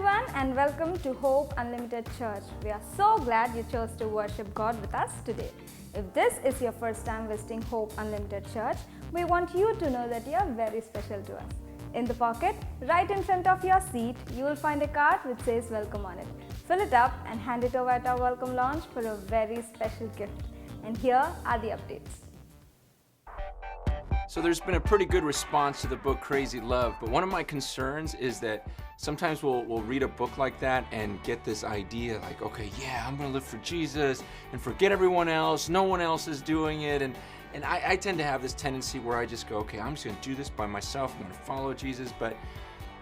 everyone, and welcome to Hope Unlimited Church. We are so glad you chose to worship God with us today. If this is your first time visiting Hope Unlimited Church, we want you to know that you are very special to us. In the pocket, right in front of your seat, you will find a card which says welcome on it. Fill it up and hand it over at our welcome lounge for a very special gift. And here are the updates. So there's been a pretty good response to the book Crazy Love, but one of my concerns is that sometimes we'll read a book like that and get this idea like, okay, yeah, I'm gonna live for Jesus and forget everyone else, no one else is doing it, and I tend to have this tendency where I just go, okay, I'm just gonna do this by myself, I'm gonna follow Jesus. But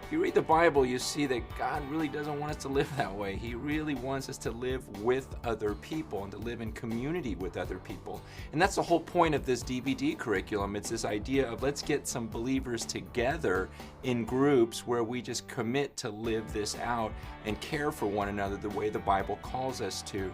if you read the Bible, you see that God really doesn't want us to live that way. He really wants us to live with other people and to live in community with other people. And that's the whole point of this DVD curriculum. It's this idea of let's get some believers together in groups where we just commit to live this out and care for one another the way the Bible calls us to.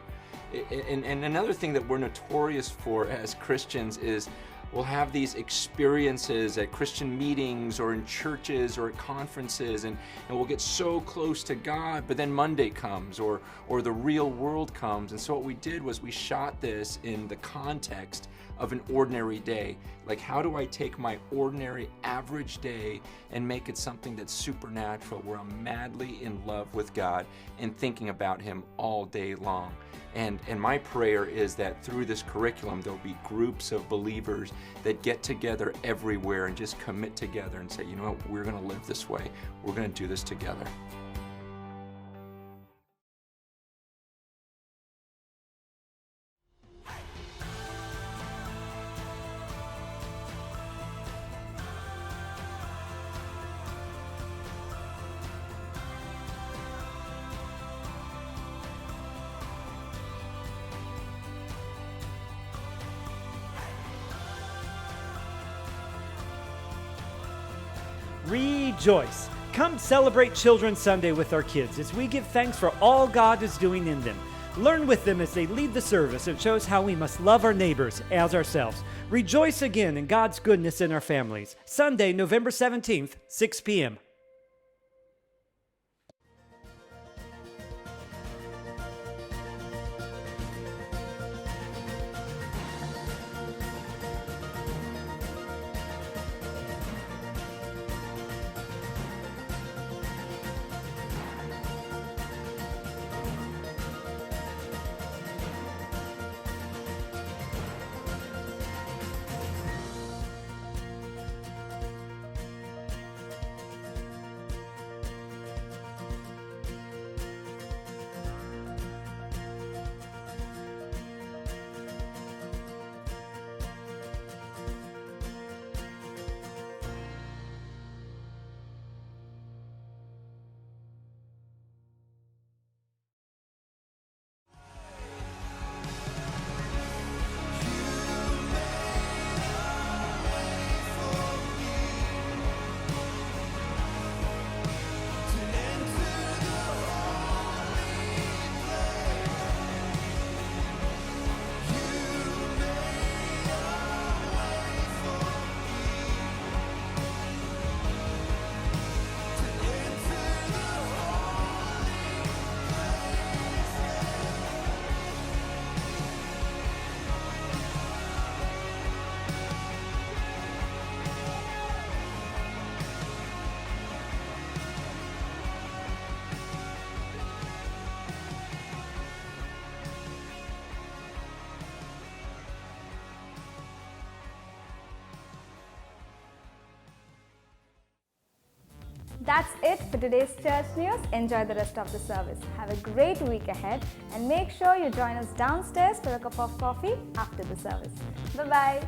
And another thing that we're notorious for as Christians is we'll have these experiences at Christian meetings or in churches or at conferences, and we'll get so close to God, but then Monday comes or the real world comes. And so what we did was we shot this in the context of an ordinary day. Like, how do I take my ordinary average day and make it something that's supernatural, where I'm madly in love with God and thinking about Him all day long? And my prayer is that through this curriculum, there'll be groups of believers that get together everywhere and just commit together and say, you know what, we're gonna live this way. We're gonna do this together. Rejoice! Come celebrate Children's Sunday with our kids as we give thanks for all God is doing in them. Learn with them as they lead the service and show us how we must love our neighbors as ourselves. Rejoice again in God's goodness in our families. Sunday, November 17th, 6 p.m. That's it for today's church news. Enjoy the rest of the service. Have a great week ahead, and make sure you join us downstairs for a cup of coffee after the service. Bye-bye.